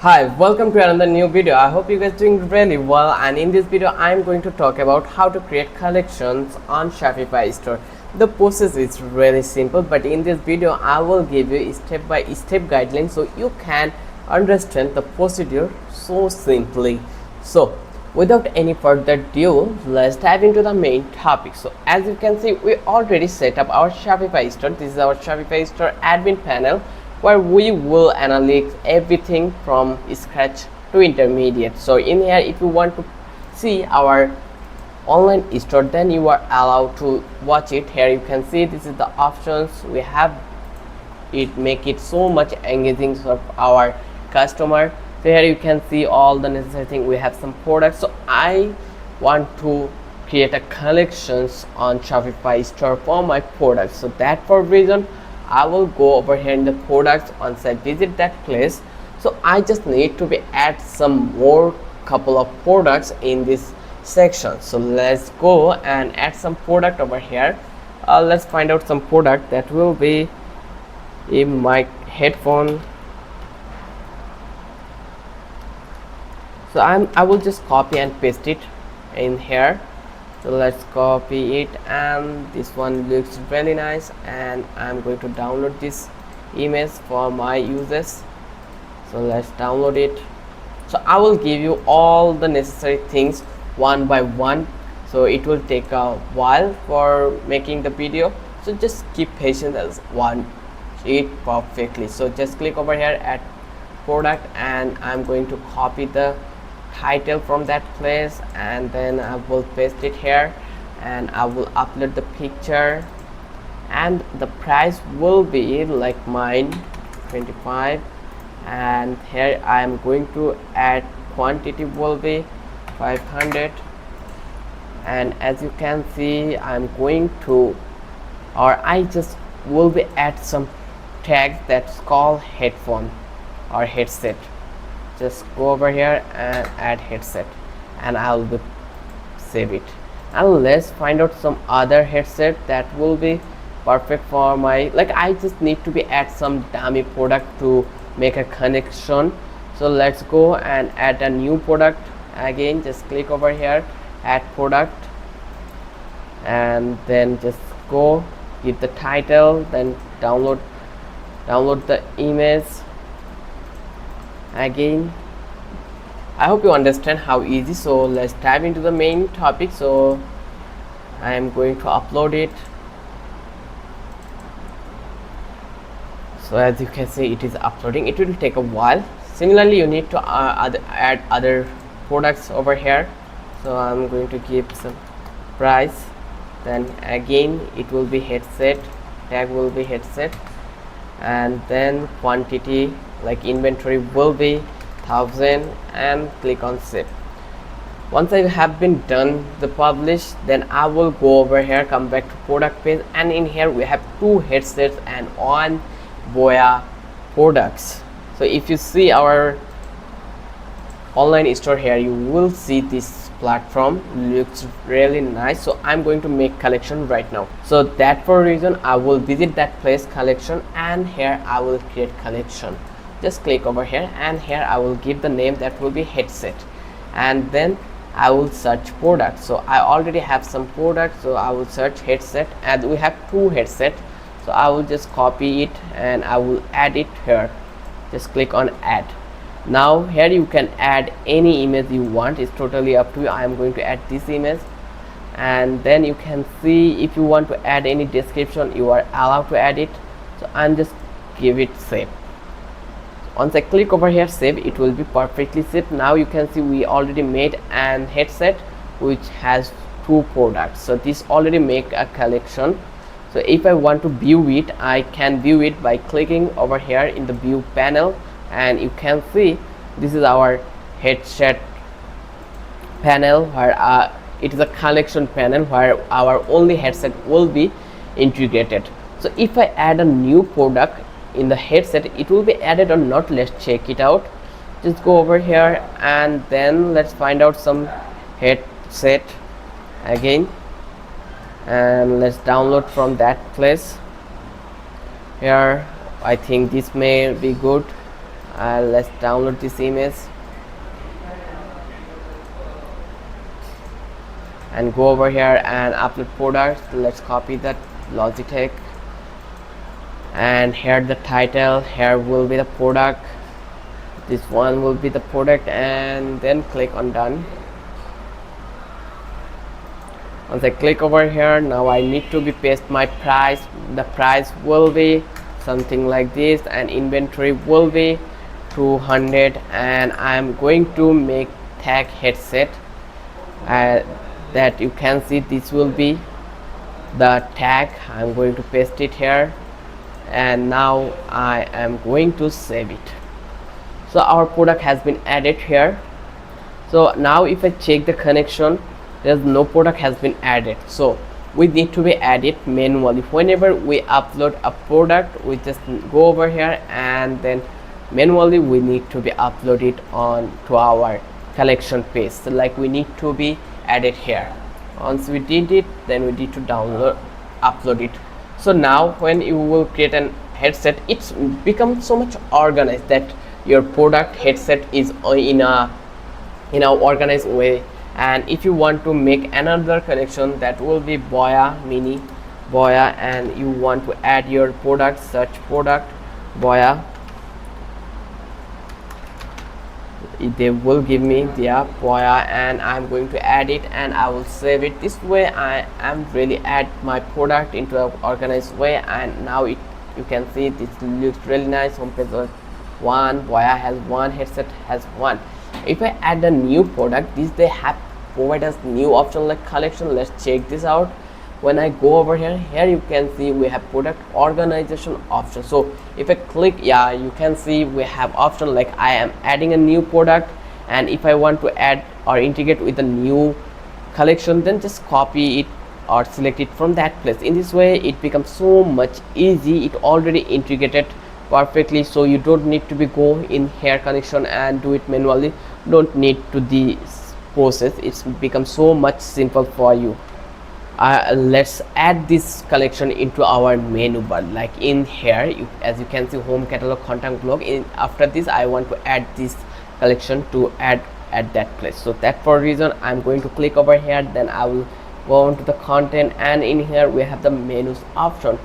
Hi, welcome to another new video. I hope you guys doing really well, and in this video I'm going to talk about how to create collections on Shopify store. The process is really simple, but in this video I will give you step by step guidelines so you can understand the procedure so simply. So without any further ado, let's dive into the main topic. So as you can see, we already set up our Shopify store. This is our Shopify store admin panel, where we will analyze everything from scratch to intermediate. So in here, if you want to see our online store, then you are allowed to watch it. Here you can see this is the options we have. It make it so much engaging for our customer. So here you can see all the necessary thing. We have some products. So I want to create a collections on Shopify store for my products. So that for reason I will go over here in the products. Once I visit that place, so I just need to be add some more couple of products in this section. So let's go and add some product over here. Let's find out some product that will be in my headphone. So I will just copy and paste it in here. So let's copy it, and this one looks really nice, and I'm going to download this image for my users. So let's download it. So I will give you all the necessary things one by one, so it will take a while for making the video, so just keep patient as one it perfectly. So just click over here at product, and I'm going to copy the title from that place, and then I will paste it here, and I will upload the picture, and the price will be like mine 25, and here I am going to add quantity will be 500, and as you can see I'm going to, or I just will be add some tags that's called headphone or headset. Just go over here and add headset, and I'll be save it. And let's find out some other headset that will be perfect for my, like I just need to be add some dummy product to make a connection. So let's go and add a new product. Again, just click over here, add product, and then just go give the title, then download the image. Again, I hope you understand how easy. So let's dive into the main topic. So I am going to upload it. So as you can see, it is uploading. It will take a while. Similarly, you need to add other products over here. So I'm going to give some price, then again it will be headset, tag will be headset, and then quantity like inventory will be 1000, and click on save. Once I have been done the publish, then I will go over here, come back to product page, and in here we have 2 headsets and 1 Boya products. So if you see our online store here, you will see this platform looks really nice. So I'm going to make collection right now. So that for reason I will visit that place collection, and here I will create collection. Just click over here, and here I will give the name that will be headset, and then I will search product. So I already have some products, so I will search headset, and we have 2 headset. So I will just copy it and I will add it here. Just click on add. Now here you can add any image you want. It's totally up to you. I am going to add this image, and then you can see if you want to add any description, you are allowed to add it. So I'm just give it save. Once I click over here save, it will be perfectly saved. Now you can see we already made an headset which has 2 products. So this already make a collection. So if I want to view it, I can view it by clicking over here in the view panel, and you can see this is our headset panel, where it is a collection panel where our only headset will be integrated. So if I add a new product in the headset, it will be added or not. Let's check it out. Just go over here, and then let's find out some headset again, and let's download from that place. Here I think this may be good. Let's download this image and go over here and upload product. Let's copy that Logitech, and here the title, here will be the product, this one will be the product, and then click on done. Once I click over here, now I need to be paste my price. The price will be something like this, and inventory will be 200, and I'm going to make tag headset. That you can see, this will be the tag. I'm going to paste it here, and now I am going to save it. So our product has been added here. So now if I check the connection, there's no product has been added, so we need to be added manually. Whenever we upload a product, we just go over here and then manually we need to be upload it on to our collection page. So like we need to be added here. Once we did it, then we need to upload it. So now when you will create an headset, it's become so much organized that your product headset is in a organized way. And if you want to make another connection, that will be Boya mini Boya, and you want to add your product, search product Boya, they will give me the Boya, and I'm going to add it and I will save it. This way I am really add my product into an organized way, and now you can see this looks really nice. Homepage one, Boya has one, headset has one. If I add a new product, this they have provide us new option like collection. Let's check this out. When I go over here, you can see we have product organization option. So if I click, you can see we have option like I am adding a new product, and if I want to add or integrate with a new collection, then just copy it or select it from that place. In this way it becomes so much easy. It already integrated perfectly, so you don't need to be go in here connection and do it manually. Don't need to this process. It's become so much simple for you. Let's add this collection into our menu bar. Like in here, as you can see, home, catalog, contact, blog. After this I want to add this collection to add at that place. So that for reason I'm going to click over here, then I will go into the content, and in here we have the menus option.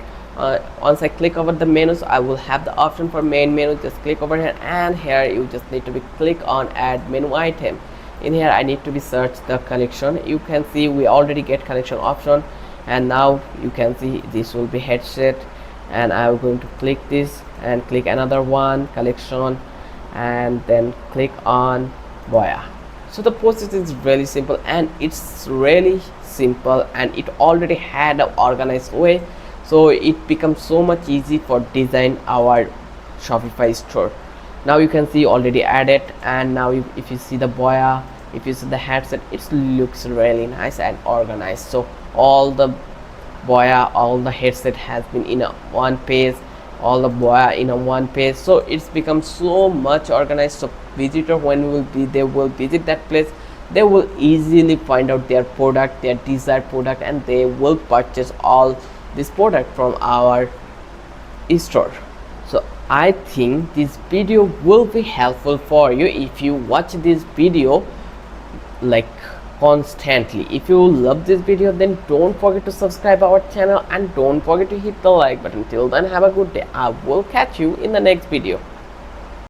Once I click over the menus, I will have the option for main menu. Just click over here, and here you just need to be click on add menu item. In here I need to be search the collection. You can see we already get collection option, and now you can see this will be headset, and I'm going to click this and click another one collection, and then click on Boya. So the process is really simple, and it's really simple, and it already had an organized way. So it becomes so much easy for design our Shopify store. Now you can see already added, and now if you see the Boya, if you see the headset, it looks really nice and organized. So all the Boya, all the headset has been in a one page, all the Boya in a one page. So it's become so much organized. So visitor, when they will visit that place, they will easily find out their product, their desired product, and they will purchase all this product from our store. So I think this video will be helpful for you if you watch this video like constantly. If you love this video, then don't forget to subscribe our channel, and don't forget to hit the like button. Till then, have a good day. I will catch you in the next video.